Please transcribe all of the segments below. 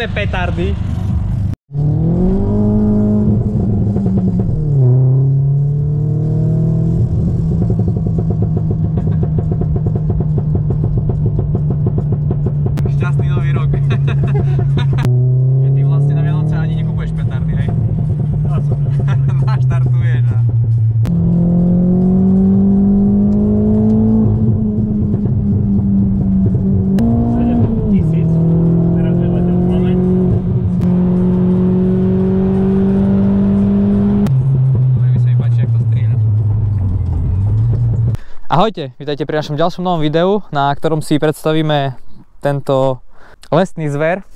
Žiadne petardy. Šťastný nový rok. Ty vlastne na Vianoce ani nekupuješ petardy, hej? Naštartuješ a... Ahojte, vítajte pri našom ďalšom novom videu, na ktorom si predstavíme tento lesný zver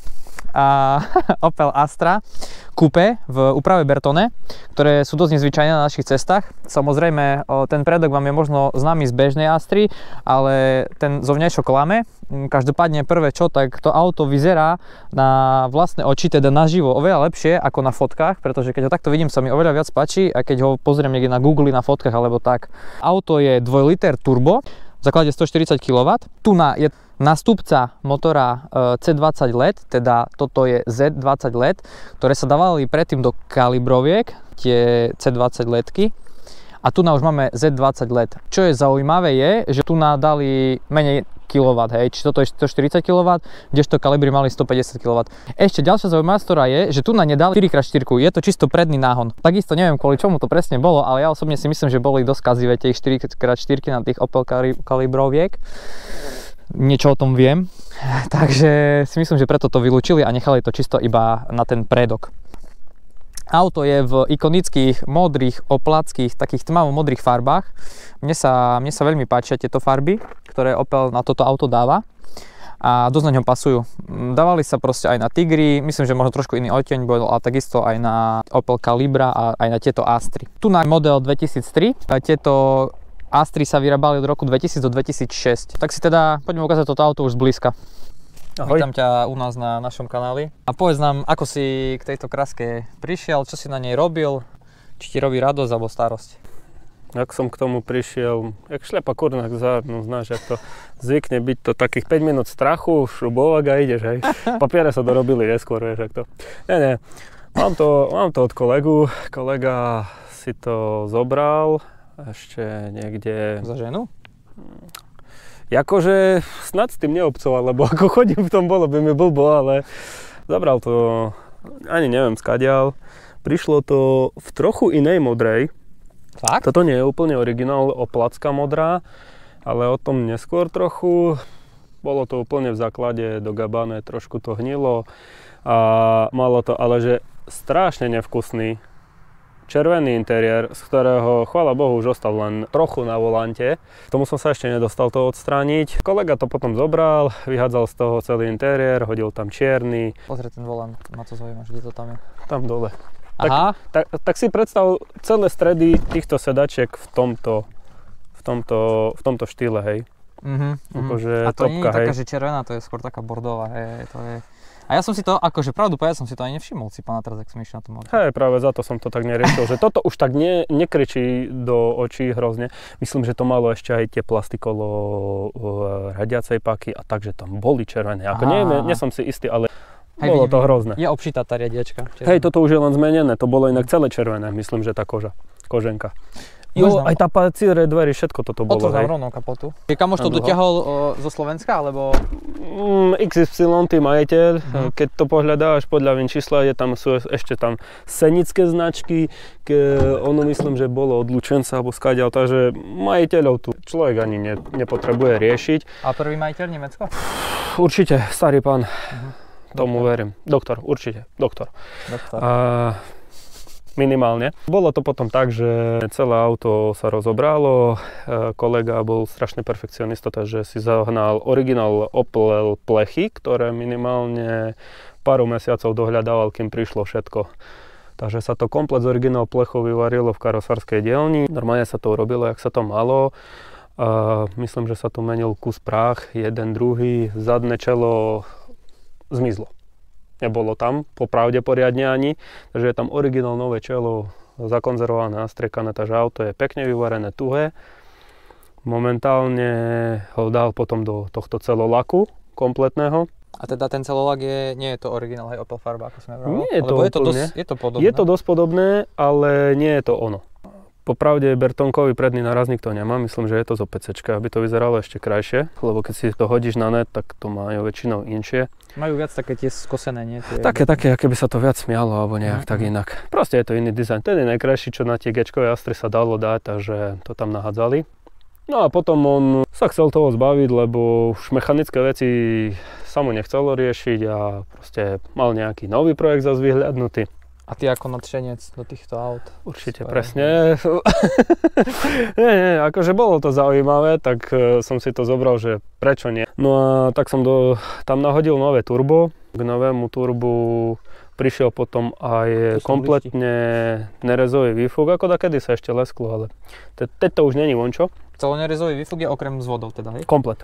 a Opel Astra Coupe v úprave Bertone, ktoré sú dosť nezvyčajné na našich cestách. Samozrejme, ten predok vám je možno známy z bežnej Astry, ale ten zovňajšok klame. Každopádne prvé čo, tak to auto vyzerá na vlastné oči, teda naživo, oveľa lepšie ako na fotkách, pretože keď ho takto vidím, sa mi oveľa viac páči, a keď ho pozriem niekde na Google na fotkách alebo tak. Auto je 2 liter turbo, v základe 140 kW. Tu je nástupca motora C20 LED, teda toto je Z20 LED, ktoré sa dávali predtým do kalibroviek, tie C20 LEDky. A tu už máme Z20 LED. Čo je zaujímavé je, že tu dali menej kW, hej, či toto je 140 kW, kdežto kalibry mali 150 kW. Ešte ďalšia zaujímavá storá je, že tu nedali 4x4, je to čisto predný náhon. Takisto neviem, kvôli čomu to presne bolo, ale ja osobne si myslím, že boli dosť kazivé tie 4x4 na tých Opel kalibroviek. Niečo o tom viem, takže si myslím, že preto to vylúčili a nechali to čisto iba na ten predok. Auto je v ikonických modrých oplackých, takých tmavo-modrých farbách. Mne sa veľmi páčia tieto farby, ktoré Opel na toto auto dáva a dosť na ňom pasujú. Dávali sa proste aj na Tigry, myslím, že možno trošku iný odtieň bol, a takisto aj na Opel Calibra a aj na tieto Astry. Tu na model 2003, tieto Astry sa vyrábali od roku 2000 do 2006. Tak si teda poďme ukázať toto auto už zblízka. Ahoj. Vítam ťa u nás na našom kanáli. A povedz nám, ako si k tejto kraske prišiel, čo si na nej robil, či ti robí radosť alebo starosť? Ak som k tomu prišiel, jak šľapa kurnak no znáš, jak to zvykne byť to takých 5 minút strachu, šrubovak a ideš, hej. Papiere sa dorobili neskôr, vieš, jak to. Nie, mám to od kolegu, kolega si to zobral ešte niekde... Za ženu? Jakože snad s tým neobcoval, lebo ako chodím v tom, bolo by mi blbo, ale zabral to, ani neviem skadiaľ. Prišlo to v trochu inej modrej. Fakt? Toto nie je úplne originál oplacká modrá, ale o tom neskôr trochu. Bolo to úplne v základe do Gabane, trošku to hnilo a malo to ale že strašne nevkusný červený interiér, z ktorého, chvála Bohu, už ostal len trochu na volante. K tomu som sa ešte nedostal to odstrániť. Kolega to potom zobral, vyhádzal z toho celý interiér, hodil tam čierny. Pozri ten volant, ma to zaujíma, kde to tam je. Tam dole. Aha. Tak si predstav celé stredy týchto sedačiek v tomto štýle, hej. Akože a to topka, nie je taká, že červená, to je skôr taká bordová, hej, to je... A ja som si to, akože pravdu povedať, som si to ani nevšimol, si pána teraz, ak som išiel na tom auto. Hej, práve za to som to tak neriešil, že toto už tak nekričí do očí hrozne. Myslím, že to malo ešte aj tie plastikolo radiacej páky a takže tam boli červené. Ako nie som si istý, ale bolo to hrozné. Je obšitá tá riadiačka. Hej, toto už je len zmenené, to bolo inak celé červené, myslím, že tá koženka. Jo, aj tá paciere dverí, všetko toto bolo. Otvor rovnou kapotu. Kamož to dotiahol zo Slovenska, alebo? XY, ty majiteľ, keď to pohľadáš podľa čísla, sú ešte tam senické značky, ono myslím, že bolo od Lučenca alebo skadiaľ, takže majiteľov tu človek ani nepotrebuje riešiť. A prvý majiteľ Nemecko? Určite, starý pán, tomu verím. Doktor, určite, doktor. Minimálne. Bolo to potom tak, že celé auto sa rozobralo, kolega bol strašný perfekcionista, takže si zahnal originál Opel plechy, ktoré minimálne pár mesiacov dohľadával, kým prišlo všetko. Takže sa to komplet z originál plechov vyvarilo v karosárskej dielni. Normálne sa to urobilo, jak sa to malo. Myslím, že sa tu menil kus prach, jeden, druhý, zadné čelo zmizlo. Nebolo tam, popravde poriadne ani, takže je tam originál nové čelo, zakonzervované, nastriekané, takže auto je pekne vyvarené, tuhé. Momentálne ho dal potom do tohto celolaku kompletného. A teda ten celolak nie je to originál, hej, Opel farba, ako sme hovorili? Nie je to úplne. Je to podobné. Je to dosť podobné, ale nie je to ono. Popravde Bertonkový predný nárazník to nemá, myslím, že je to z OPCčka, aby to vyzeralo ešte krajšie, lebo keď si to hodíš na net, tak to majú väčšinou inšie. Majú viac také tie skosené, nie? Také, aké by sa to viac smialo, alebo nejak tak inak. Proste je to iný dizajn. Ten je najkrajší, čo na tie G-čkové Astry sa dalo dať, takže to tam nahádzali. No a potom on sa chcel toho zbaviť, lebo už mechanické veci sa mu nechcelo riešiť a proste mal nejaký nový projekt zase vyhľadnutý. A ty ako nadšenec do týchto aut? Určite, presne. nie, akože bolo to zaujímavé, tak som si to zobral, že prečo nie. No a tak som tam nahodil nové turbo. K novému turbu prišiel potom aj kompletne nerezový výfuk, ako kedy sa ešte lesklo, ale teď to už není vončo. Celonerezový výfuk je okrem z vodou teda, hej? Komplet,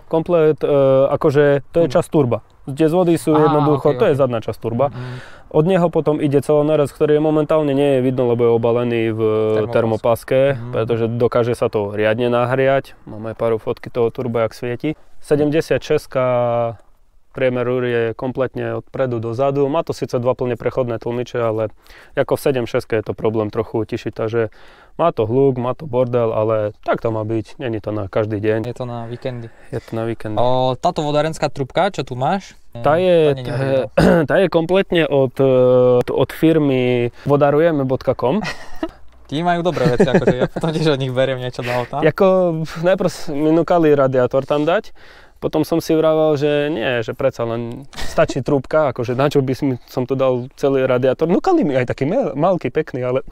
akože to je časť turba. Tie z vody sú jednoducho, to je zadná časť turba. Od neho potom ide celonerez, ktorý momentálne nie je vidno, lebo je obalený v termopaske, pretože dokáže sa to riadne nahriať. Máme pár fotky toho turba, jak svieti. 76 priemer rúry je kompletne odpredu do zadu. Má to síce dva plne prechodné tlmiče, ale ako v 7.6 je to problém trochu utišiť, takže má to hluk, má to bordel, ale tak to má byť, není to na každý deň. Je to na víkendy. Je to na víkendy. Táto vodárenská trubka, čo tu máš? Tá je kompletne od firmy vodarujeme.com. Tí majú dobré veci, akože ja potom tiež od nich beriem niečo do auta. Najprv mi núkali radiátor tam dať, potom som si vravel, že nie, že predsa len stačí trúbka, akože na čo by som tu dal celý radiátor. Núkali mi aj taký malký, pekný, ale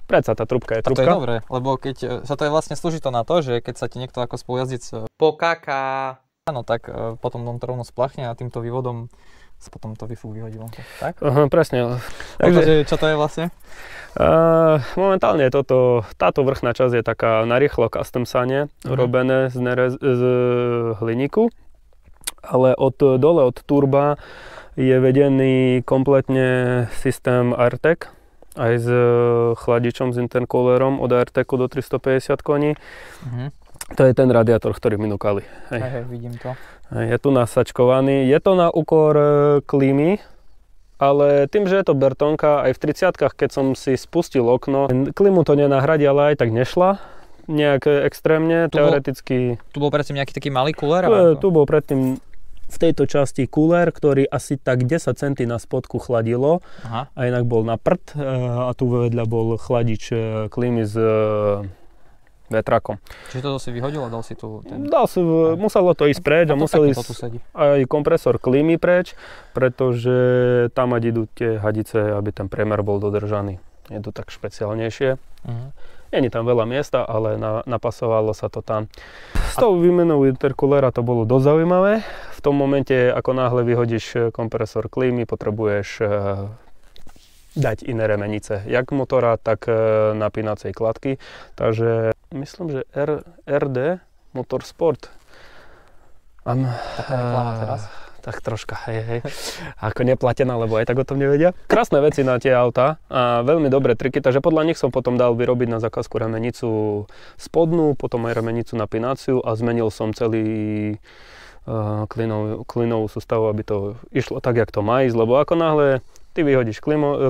predsa tá trúbka je trúbka. A to je dobré, lebo keď sa to je vlastne slúži to na to, že keď sa ti niekto ako spolujazdec pokáka, áno, tak potom on to rovno splachne a týmto vývodom sa potom to výfuk vyhodí vonku, tak? Presne. Takže čo to je vlastne? Momentálne táto vrchná časť je taká narýchlo custom sane, robené z hliníku, ale dole od turba je vedený kompletne systém AirTag, aj s chladičom, s intercoolerom od AirTagu do 350 koní. To je ten radiátor, ktorý mi núkali. Hej, vidím to. Je tu nasačkovaný, je to na úkor klímy, ale tým, že je to Bertonka, aj v 30-kách, keď som si spustil okno, klímu to nenahradí, ale aj tak nešla nejak extrémne, teoreticky. Tu bol predtým nejaký taký malý kuler? Tu bol predtým v tejto časti kuler, ktorý asi tak 10 cm na spodku chladilo. Aha. A inak bol na prd a tu vedľa bol chladič klímy s vetrakom. Čiže toto si vyhodil a dal si tu ten... Muselo to ísť preč a musel ísť aj kompresor klímy preč, pretože tam idú tie hadice, aby ten priemer bol dodržaný. Je to tak špeciálnejšie. Není tam veľa miesta, ale napasovalo sa to tam. S tou výmenou intercoolera to bolo dosť zaujímavé. V tom momente, ako náhle vyhodíš kompresor klímy, potrebuješ dať iné remenice, jak motora, tak napínacej kladky. Takže myslím, že RD Motorsport. Taká reklama teraz? Tak troška, hej. Ako neplatená, lebo aj tak o tom nevedia. Krásne veci na tie autá a veľmi dobré triky, takže podľa nich som potom dal vyrobiť na zákazku remenicu spodnú, potom aj remenicu napínaciu a zmenil som celý klinovú sústavu, aby to išlo tak, jak to má ísť, lebo ako náhle ty vyhodíš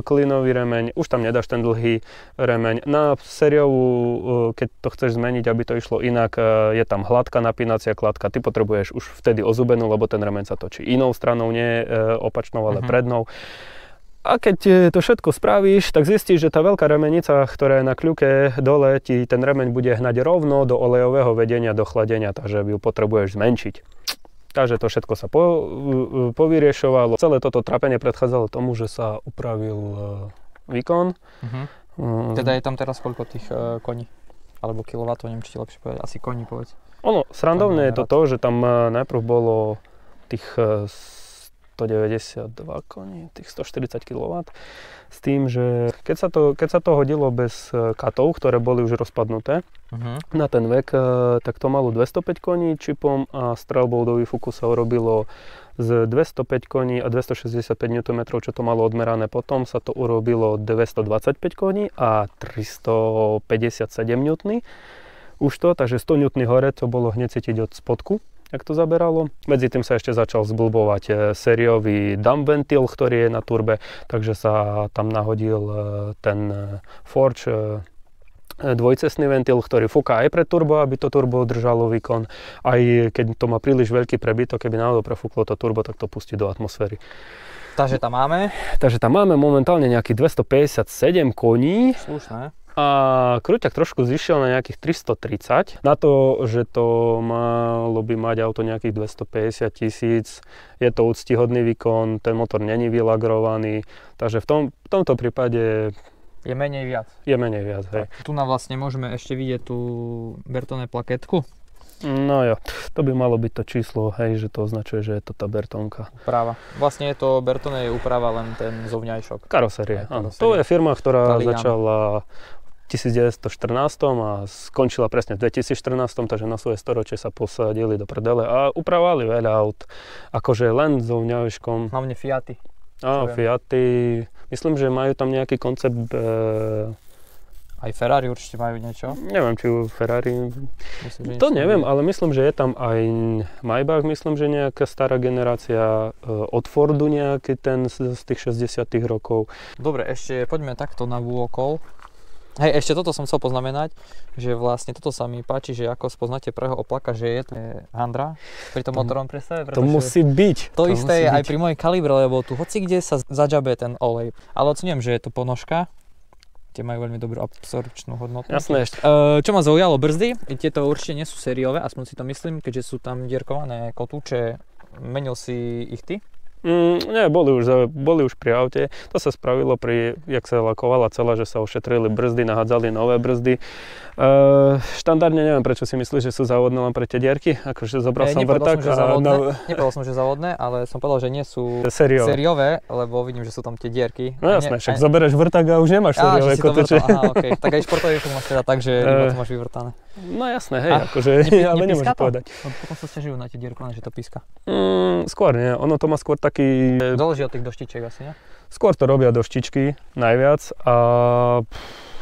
klinový remeň, už tam nedáš ten dlhý remeň. Na sériovú, keď to chceš zmeniť, aby to išlo inak, je tam hladká napínacia kladka, ty potrebuješ už vtedy ozubenú, lebo ten remeň sa točí inou stranou, nie opačnou, ale prednou. A keď to všetko spravíš, tak zistíš, že tá veľká remenica, ktorá je na kľuke dole, ti ten remeň bude hnať rovno do olejového vedenia, do chladenia, takže ju potrebuješ zmenšiť. Takže to všetko sa povyriešovalo. Celé toto trápenie predchádzalo tomu, že sa upravil výkon. Teda je tam teraz koľko tých koní? Alebo kilovatov, neviem, či ti lepšie povedať. Asi koní, povedz. Srandovné je to, že tam najprv bolo tých 192 koní, tých 140 kW. S tým, že keď sa to hodilo bez katov, ktoré boli už rozpadnuté na ten vek, tak to malo 205 koní čipom a streľbou do výfuku sa urobilo z 205 koní a 265 Nm, čo to malo odmerané. Potom sa to urobilo 225 koní a 357 N. Už to, takže 100 N hore to bolo hneď cítiť od spodku. jak to zaberalo. Medzi tým sa ešte začal zblbovať sériový dump ventil, ktorý je na turbe, takže sa tam nahodil ten Forge dvojcestný ventil, ktorý fúka aj pre turbo, aby to turbo držalo výkon. Aj keď to má príliš veľký prebytok, keby náhodou prefúklo to turbo, tak to pustí do atmosféry. Takže tam máme? Takže tam máme momentálne nejakých 257 koní. Slušné. A krúťak trošku zišiel na nejakých 330. Na to, že to malo by mať auto nejakých 250 000, je to úctihodný výkon, ten motor není vylagrovaný, takže v tomto prípade je menej viac. Je menej viac, hej. Tu nám vlastne môžeme ešte vidieť tú Bertone plaketku. No jo, to by malo byť to číslo, hej, že to označuje, že je to tá Bertonka. Práva. Vlastne je to Bertone, je úprava len ten zovňajšok. Karosérie, áno. To je firma, ktorá začala v 1914 a skončila presne v 2014, takže na svoje storočie sa posadili do prdele a upravovali veľa aut. Akože len zovňajškom. Hlavne Fiaty. Fiaty. Myslím, že majú tam nejaký koncept. Aj Ferrari určite majú niečo. Neviem, či Ferrari. Myslím, to neviem, ale myslím, že je tam aj Maybach, myslím, že nejaká stará generácia, od Fordu nejaký ten z tých 60 rokov. Dobre, ešte poďme takto na vôkol. Hej, ešte toto som chcel poznamenať, že vlastne toto sa mi páči, že ako spoznáte prvého oplaka, že je to handra pri tom motorom prestave. To musí byť. To isté je aj pri mojej Kalibre, lebo tu hoci kde sa zadžabe ten olej. Ale ocením, že je to ponožka. Tie majú veľmi dobrú absorpčnú hodnotu. Jasné. Čo ma zaujalo, brzdy, tieto určite nie sú sériové, aspoň si to myslím, keďže sú tam dierkované kotúče. Menil si ich ty? Nie, boli už pri aute. To sa spravilo jak sa lakovala celá, že sa ošetrili brzdy, nahádzali nové brzdy. Štandardne neviem, prečo si myslíš, že sú závodné len pre tie dierky. Akože zobral som vrták. Nepovedal som, že závodné, ale som povedal, že nie sú sériové, lebo vidím, že sú tam tie dierky. No jasné, však zoberieš vrták a už nemáš sériové kotúče. Okay. Tak aj športový máš teda tak, že iba to máš vyvrtané. No jasné, hej, akože, ale nemôžem povedať. Potom sa sťažujú na tie dierkované, že to píska. Skôr nie, ono to má skôr taký... Záleží od tých doštičiek asi, nie? Skôr to robia doštičky najviac a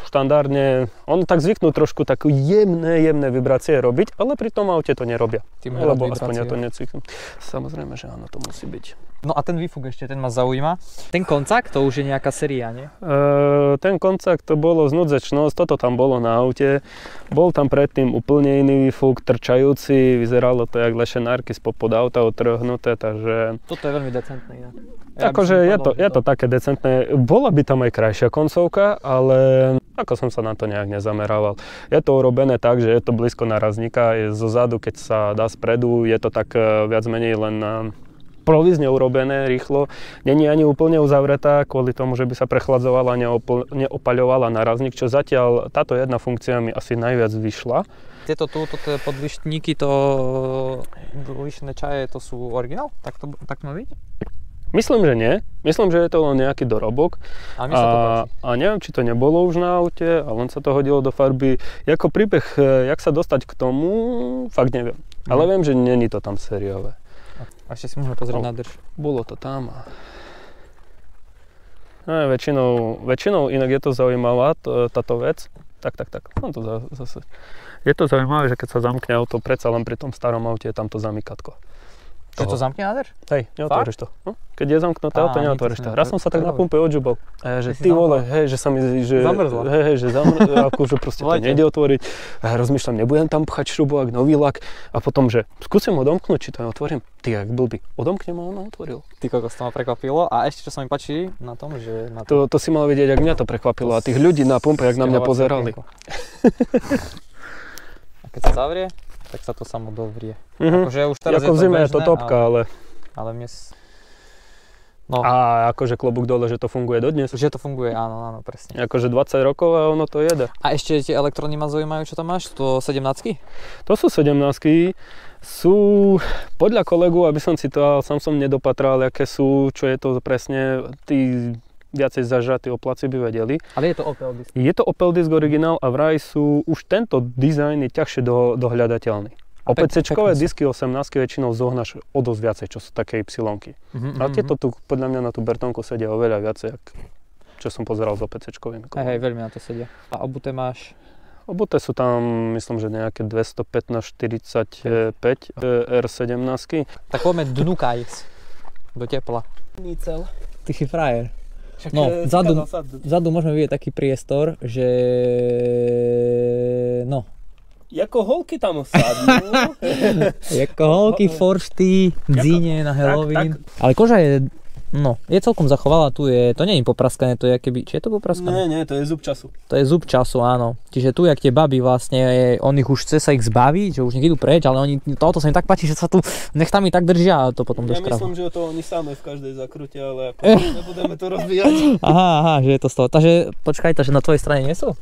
štandardne, ono tak zvyknú trošku takú jemné vibrácie robiť, ale pri tom aute to nerobia. Lebo aspoň ja to necítim. Samozrejme, že áno, to musí byť. No a ten výfuk ešte, ten ma zaujíma. Ten koncák, to už je nejaká séria, nie? Ten koncák to bolo znúdzečnosť, toto tam bolo na aute. Bol tam predtým úplne iný výfuk, trčajúci, vyzeralo to jak lešenárky spod auta otrhnuté, takže... Toto je veľmi decentné. Akože je to také decentné. Bola by tam aj krajšia koncovka, ale ako som sa na to nejak nezamerával. Je to urobené tak, že je to blízko nárazníka, je zo zadu, keď sa dá spredu, je to tak viac menej len provizne urobené rýchlo. Není ani úplne uzavretá kvôli tomu, že by sa prechladzovala a neopaľovala nárazník, čo zatiaľ táto jedna funkcia mi asi najviac vyšla. Tieto podvyštníky, to vyšné čaje, to sú originál? Tak má byť? Myslím, že nie. Myslím, že je to len nejaký dorobok. A neviem, či to nebolo už na aute a len sa to hodilo do farby. Ako príbeh, jak sa dostať k tomu, fakt neviem. Ale viem, že není to tam sériové. A ešte si môžeme pozrieť na drž. Bolo to tam. Väčšinou inak je to zaujímavá táto vec. Tak. No to zase. Je to zaujímavé, že keď sa zamkne auto, predsa len pri tom starom aute je tam to zamykatko. Že to zamkne nádrž? Hej, neotvoríš to. No? Keď je zamknuté auto, neotvoríš to. Raz som sa tak na pumpe odžubal. Že ty vole, hej, že sa mi... Zamrzla. Hej, že zamrzla, akože proste to nejde otvoriť. A rozmýšľam, nebudem tam pchať šrubu, ak nový lak. A potom, že skúsim odomknúť, či to otvorím. Ty, jak blbý. Odomknem a on otvoril. Ty kokos, to ma prekvapilo. A ešte, čo sa mi páči na tom, že... To si mal vidieť, jak mňa to prekvapilo. A tých ľudí na pumpe, jak na mňa pozerali. A keď sa zavrie, tak sa to samo dovrie. Akože už teraz ako v zime je to topka, ale no. A akože klobúk dole, že to funguje dodnes. Že to funguje, áno, presne. Akože 20 rokov a ono to jede. A ešte tie elektrony ma zaujímajú, čo tam máš? To 17-ky? To sú 17-ky. Sú podľa kolegu, aby som citoval, sám som nedopatral, aké sú, čo je to presne, tí viacej zažratí oplaci by vedeli. Ale je to Opel disk? Je to Opel disk originál a vraj sú, už tento dizajn je ťažšie dohľadateľný. OPC-čkové disky 18-ky väčšinou zohnáš o dosť viacej, čo sú také Y-ky. A tieto tu podľa mňa na tú Bertonku sedia oveľa viacej, čo som pozeral s OPC-čkovými. Hej, veľmi na to sedia. A obuté máš? Obuté sú tam, myslím, že nejaké 215-45 R17. Tak poďme dnukajc do tepla. Nícel. Ty si frajer. Však No, vzadu môžeme vidieť taký priestor, že... No. Jako holky tam osadnú. Jako holky, foršty, dzíne na Halloween. Ale koža je... No, je celkom zachovalá, tu je, to nie je popraskané, to je keby, či je to popraskané? Nie, to je zub času. To je zub času, áno. Čiže tu, jak tie baby vlastne, on ich už chce sa ich zbaviť, že už nech idú preč, ale oni, toto sa im tak páči, že sa tu nechtami tak držia a to potom Ja dosť myslím, že to oni samé v každej zakrute, ale nebudeme to rozvíjať. Aha, že je to z toho. Takže počkaj, že na tvojej strane nie sú?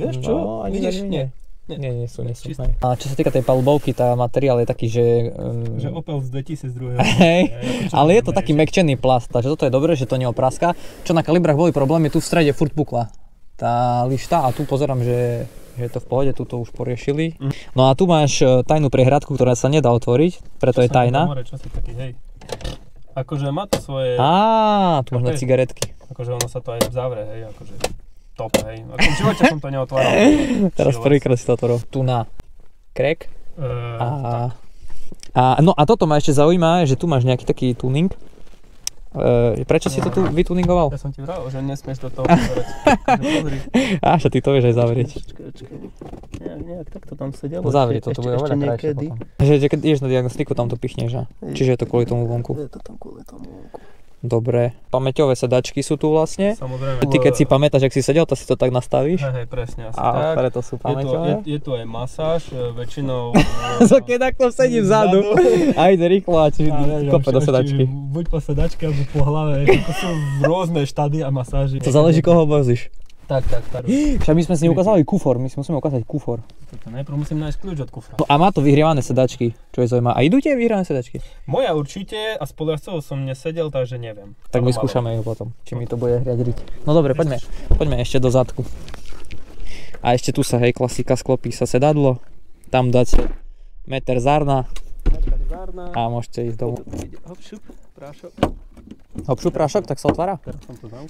Vieš čo? No, ani Vidíš? nie. Nie. Nie sú. Čisto. A čo sa týka tej palubovky, tá materiál je taký, že... Že Opel z 2002. Hej, ale je to taký mäkčený plast, takže toto je dobré, že to neopraská. Čo na kalibrách boli problémy, tu v strede furt pukla tá lišta a tu pozerám, že je to v pohode, tu to už poriešili. No a tu máš tajnú priehradku, ktorá sa nedá otvoriť, preto je tajná. Čo si taký, hej. Akože má to svoje... Á, tu máš na cigaretky. Akože ono sa to aj zavre, hej, akože top, hej. Ako v živote som to neotváral. Teraz prvýkrát si to otvoril. Tu na crack. No a toto ma ešte zaujíma, že tu máš nejaký taký tuning. Prečo si to tu vytuningoval? Ja som ti vral, že nesmieš do toho pozerať. Pozri. Až ty to vieš aj zavrieť. Počkaj. Nejak takto tam sedelo. No zavri, toto bude oveľa krajšie potom. Že keď ideš na diagnostiku, tam to pichneš, čiže je to kvôli tomu vonku. Je to tam kvôli tomu vonku. Dobre, pamäťové sedačky sú tu vlastne. Samozrejme. Ty keď si pamätáš, ak si sedel, to si to tak nastavíš. Hej, presne, asi a tak. preto sú pamäťové. Je tu aj masáž, väčšinou... Keď takto sedí vzadu a ide rýchlo a či kope do sedačky. Buď po sedačke, alebo po hlave, to sú rôzne štádia masáži. To záleží, koho vozíš. Tak. Však my sme si neukázali kufor, my si musíme ukázať kufor. Najprv musím nájsť kľúč od kufra. No a má to vyhrievané sedačky, čo je zaujímavé. A idú tie vyhrievané sedačky? Moja určite a s poliascovou som nesedel, takže neviem. Tak vyskúšame ju potom, či mi to bude hriať riť. No dobre, poďme ešte do zadku. A ešte tu sa, hej, klasika, sklopí sa sedadlo. Tam dáte meter zárna a môžete ísť domov. Hopšup, prášok. Hopšu prášok, tak sa otvára?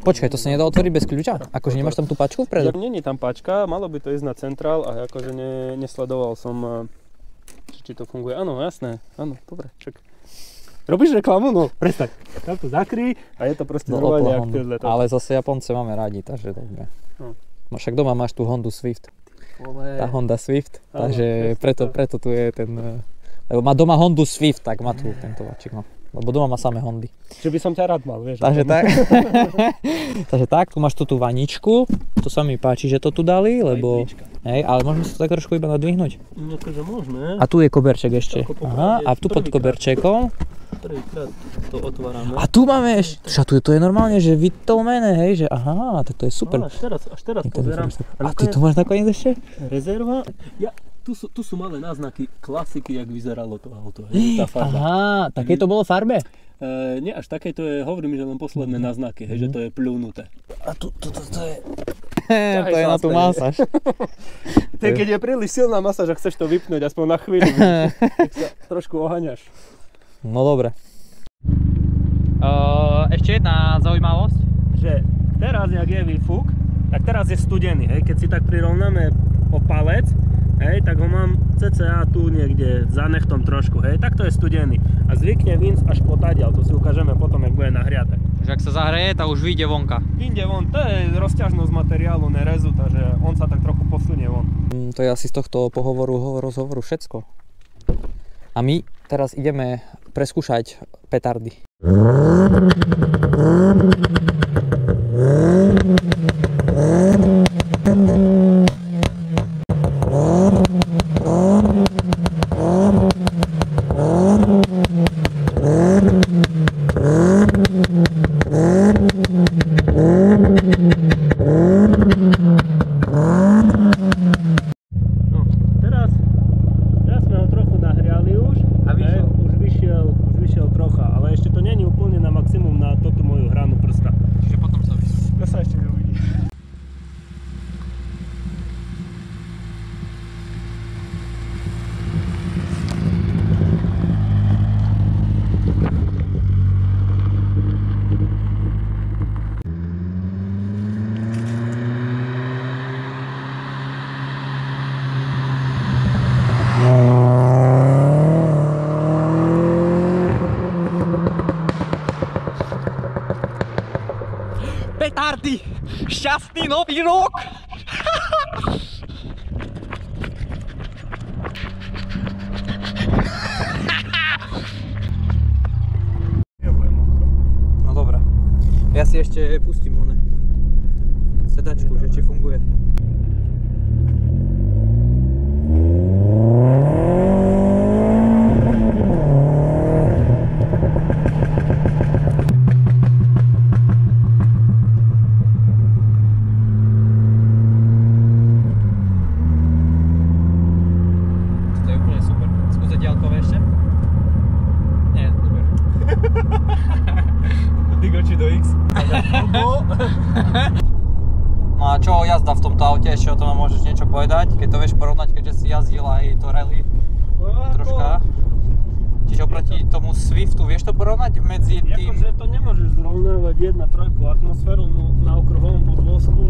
Počkaj, to sa nedá otvoriť bez kľúča? Akože nemáš tam tú pačku vpredu? Nie je tam pačka, malo by to ísť na centrál a akože nesledoval som, či to funguje. Áno, jasné, áno, dobre, čak. Robíš reklamu? No, prestaň. Tam to zakry a je to proste zrovna nejak tyle. Ale zase Japonce máme radi, takže dobre. No však doma máš tú Hondu Swift. Tá Honda Swift, takže preto tu je ten... Lebo má doma Hondu Swift, tak má tu tento váčik, no. Lebo doma má samé Hondy. Že by som ťa rád mal, vieš. Takže tak, tu máš tu tú vaničku, to sa mi páči, že to tu dali, lebo... Hej, ale môžeme si to tak trošku iba nadvihnúť. No akože môžeme. A tu je koberček ešte. Aha, a tu pod koberčekom. Prvýkrát to otvárame. A tu máme ešte, to je normálne, že vytlmené, hej, že aha, tak to je super. Až teraz pozerám. A ty tu máš nakoniec ešte? Rezerva. Tu sú malé náznaky klasiky, jak vyzeralo to auto. Tá farba. Aha, také to bolo v farbe? Nie až také, to je, hovorím, že len posledné náznaky, hej, že to je pľúnuté. A to je... To je na tú masáž. Keď je príliš silná masáž a chceš to vypnúť aspoň na chvíľu, tak sa trošku oháňaš. No dobre. Ešte jedna zaujímavosť. Že teraz, jak je výfuk, tak teraz je studený, hej, keď si tak prirovnáme o palec, hej, tak ho mám cca tu niekde za nechtom trošku, hej, tak to je studený. A zvykne výjsť až potadiaľ, to si ukážeme potom, jak bude nahriate. Že ak sa zahreje, tak už vyjde vonka. Vyjde von, to je rozťažnosť materiálu, nerezu, takže on sa tak trochu posunie von. To je asi z tohto rozhovoru všetko. A my teraz ideme preskúšať petardy. petardy! Šťastný nový rok! No dobré. Ja si ešte pustím sedačku, že či funguje. No a čo jazda v tomto aute, ešte o tom môžeš niečo povedať, keď to vieš porovnať, keďže si jazdil aj to rally troška. Čiže oproti tomu Swiftu, vieš to porovnať medzi tým? Akože to nemôžeš zrovnávať 1.3 atmosféru na okruhovom podvozku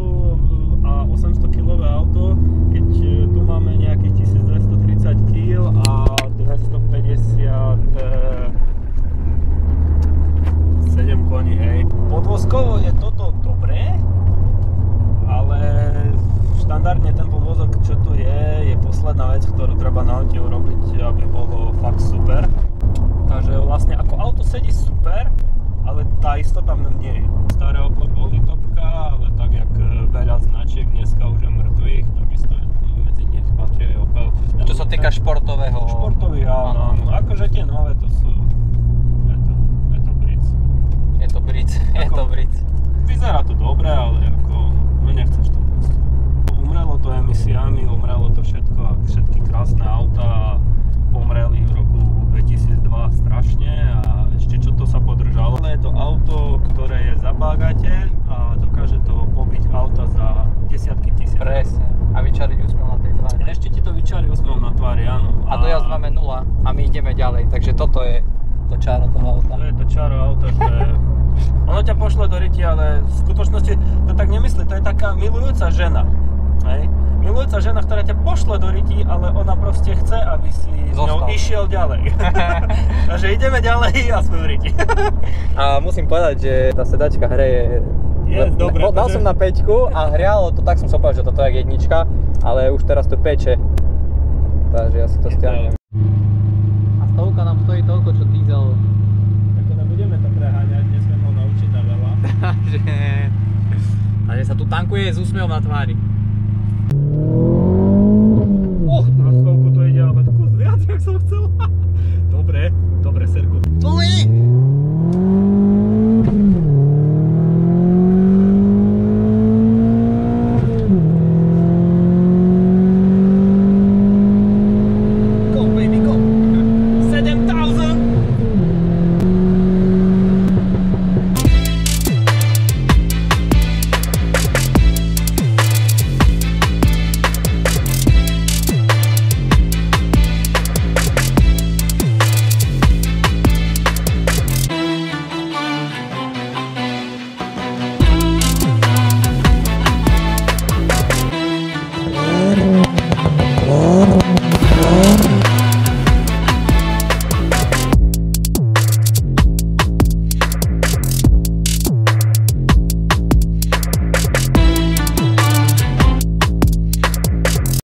a 800 kg auto, keď tu máme nejakých 1230 kg a 257 koní, hej. Podvozkovo je toto dobré, ale štandardne ten podvozok, čo tu je posledná vec, ktorú treba na aute urobiť, aby bolo fakt super. Takže vlastne ako auto sedí super, ale tá istota v ňom nie je. Staré Opel boli topka, ale tak jak veľa značiek dneska už je mŕtvych, takisto medzi nich patrí aj Opel. Čo sa týka športového? Športových, áno. Akože tie nové to sú... Je to Britz. Je to Britz. Vyzerá to dobre, ale ako... nechceš to proste. Umrelo to emisiami, umrelo to všetko a všetky krásne autá pomreli v roku 2002 strašne a ešte čo to sa podržalo. Je to auto, ktoré je za bagateľ a dokáže to pobiť auta za desiatky tisíc. Presne. A vyčariť úsmev na tej tvári. Ešte ti to vyčarí úsmev na tvári, áno. A dojazd máme 0 a my ideme ďalej, takže toto je to čaro toho auta. To je to čaro auta, že ono ťa pošle do ryti, ale v skutočnosti to tak nemyslí, to je taká milujúca žena. Hej? Milujúca žena, ktorá ťa pošle do ryti, ale ona proste chce, aby si s ňou išiel ďalej. Takže ideme ďalej a sme v ryti. A musím povedať, že tá sedačka hreje. Dobre. Dal som na 5 a hrialo to, tak som sa povedal, že toto je jak 1, ale už teraz to peče. Takže ja si to stiahnem. A stovka nám stojí toľko, čo diesel. Ako nebudeme to preháňať, nesmiem ho naučiť na veľa. A že sa tu tankuje s úsmevom na tvári.